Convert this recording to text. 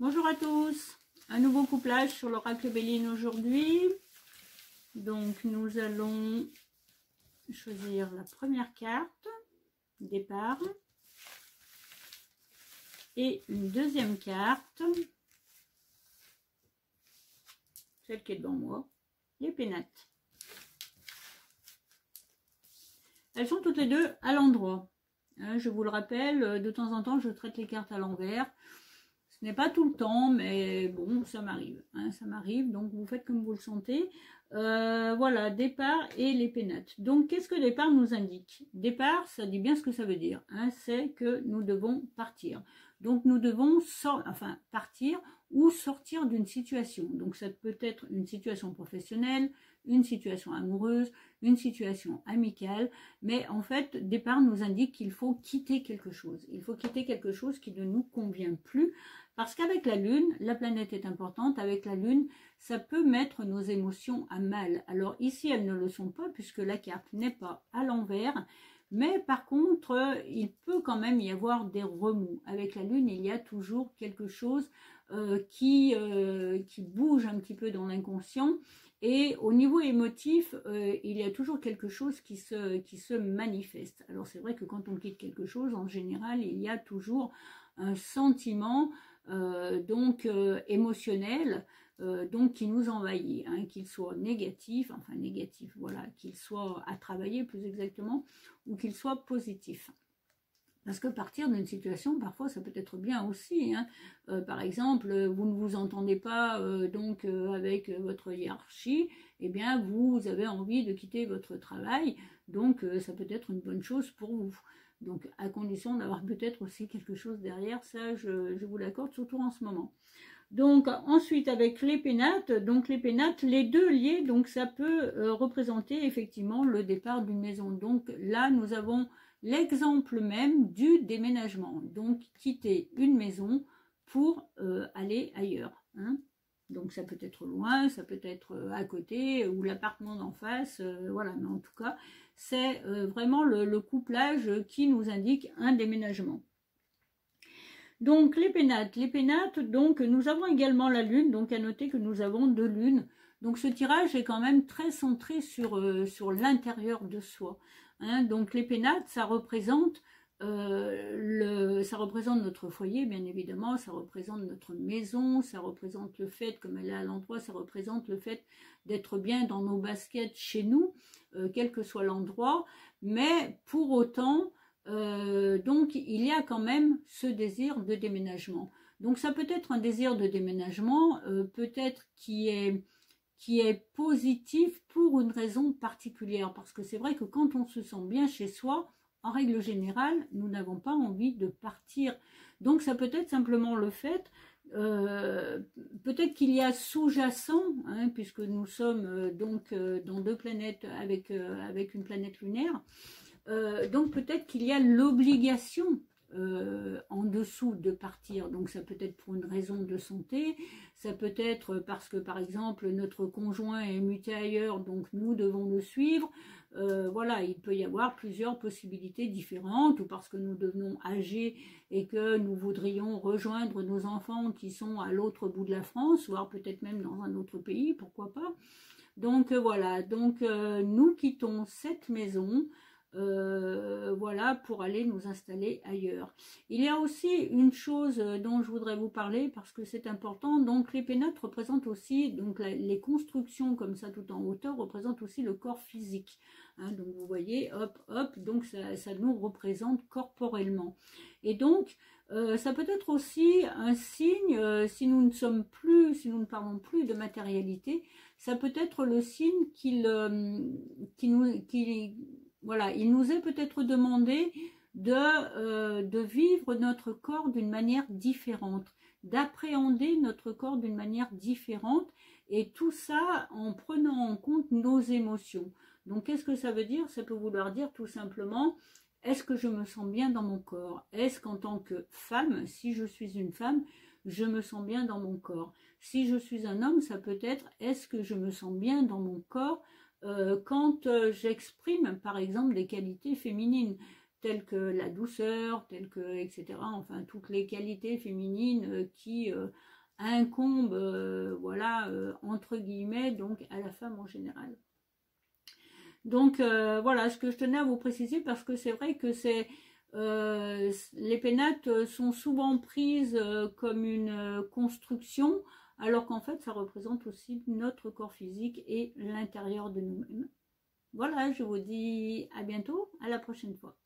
Bonjour à tous, un nouveau couplage sur l'oracle Béline aujourd'hui. Donc nous allons choisir la première carte, départ, et une deuxième carte, celle qui est devant moi, les pénates. Elles sont toutes les deux à l'endroit. Je vous le rappelle, de temps en temps je traite les cartes à l'envers. Ce n'est pas tout le temps, mais bon, ça m'arrive. Ça m'arrive, donc vous faites comme vous le sentez. Voilà, départ et les pénates. Donc, qu'est-ce que départ nous indique? Départ, ça dit bien ce que ça veut dire. C'est que nous devons partir. Donc, nous devons partir ou sortir d'une situation. Donc, ça peut être une situation professionnelle, une situation amoureuse, une situation amicale. Mais en fait, départ nous indique qu'il faut quitter quelque chose. Il faut quitter quelque chose qui ne nous convient plus. Parce qu'avec la Lune, la planète est importante, avec la Lune, ça peut mettre nos émotions à mal. Alors ici, elles ne le sont pas puisque la carte n'est pas à l'envers. Mais par contre, il peut quand même y avoir des remous. Avec la Lune, il y a toujours quelque chose qui bouge un petit peu dans l'inconscient. Et au niveau émotif, il y a toujours quelque chose qui se manifeste. Alors c'est vrai que quand on quitte quelque chose, en général, il y a toujours un sentiment émotionnel donc qui nous envahit, qu'il soit négatif, voilà, qu'il soit à travailler plus exactement, ou qu'il soit positif. Parce que partir d'une situation, parfois, ça peut être bien aussi. Par exemple, vous ne vous entendez pas avec votre hiérarchie, eh bien, vous avez envie de quitter votre travail, donc ça peut être une bonne chose pour vous. Donc, à condition d'avoir peut-être aussi quelque chose derrière, ça, je vous l'accorde, surtout en ce moment. Donc, ensuite, avec les pénates, les deux liés, donc ça peut représenter effectivement le départ d'une maison. Donc là, nous avons l'exemple même du déménagement. Donc, quitter une maison pour aller ailleurs. Donc, ça peut être loin, ça peut être à côté, ou l'appartement d'en face, voilà. Mais en tout cas, c'est vraiment le couplage qui nous indique un déménagement. Donc les pénates, donc nous avons également la lune, donc à noter que nous avons deux lunes. Donc ce tirage est quand même très centré sur l'intérieur de soi. Donc les pénates, ça représente notre foyer, bien évidemment, ça représente notre maison, ça représente le fait, comme elle est à l'endroit, ça représente le fait d'être bien dans nos baskets chez nous, quel que soit l'endroit, mais pour autant, donc il y a quand même ce désir de déménagement. Donc ça peut être un désir de déménagement, peut-être qui est positif pour une raison particulière, parce que c'est vrai que quand on se sent bien chez soi, en règle générale, nous n'avons pas envie de partir. Donc ça peut être simplement le fait, peut-être qu'il y a sous-jacent, puisque nous sommes dans deux planètes avec une planète lunaire, donc peut-être qu'il y a l'obligation en dessous de partir. Donc ça peut être pour une raison de santé, ça peut être parce que par exemple notre conjoint est muté ailleurs, donc nous devons le suivre. Voilà, il peut y avoir plusieurs possibilités différentes, ou parce que nous devenons âgés et que nous voudrions rejoindre nos enfants qui sont à l'autre bout de la France, voire peut-être même dans un autre pays, pourquoi pas. Donc voilà, donc nous quittons cette maison, voilà, pour aller nous installer ailleurs. Il y a aussi une chose dont je voudrais vous parler parce que c'est important. Donc les pénates représentent aussi, donc les constructions comme ça tout en hauteur représentent aussi le corps physique. Donc vous voyez, hop, hop, donc ça nous représente corporellement. Et donc ça peut être aussi un signe, si nous ne parlons plus de matérialité, ça peut être le signe voilà, il nous est peut-être demandé de vivre notre corps d'une manière différente, d'appréhender notre corps d'une manière différente, et tout ça en prenant en compte nos émotions. Donc qu'est-ce que ça veut dire? Ça peut vouloir dire tout simplement, est-ce que je me sens bien dans mon corps? Est-ce qu'en tant que femme, si je suis une femme, je me sens bien dans mon corps? Si je suis un homme, ça peut être, est-ce que je me sens bien dans mon corps quand j'exprime par exemple des qualités féminines? telles que la douceur, telles que, etc. Enfin, toutes les qualités féminines qui incombent, voilà, entre guillemets, donc à la femme en général. Donc voilà ce que je tenais à vous préciser, parce que c'est vrai que les pénates sont souvent prises comme une construction, alors qu'en fait ça représente aussi notre corps physique et l'intérieur de nous-mêmes. Voilà, je vous dis à bientôt, à la prochaine fois.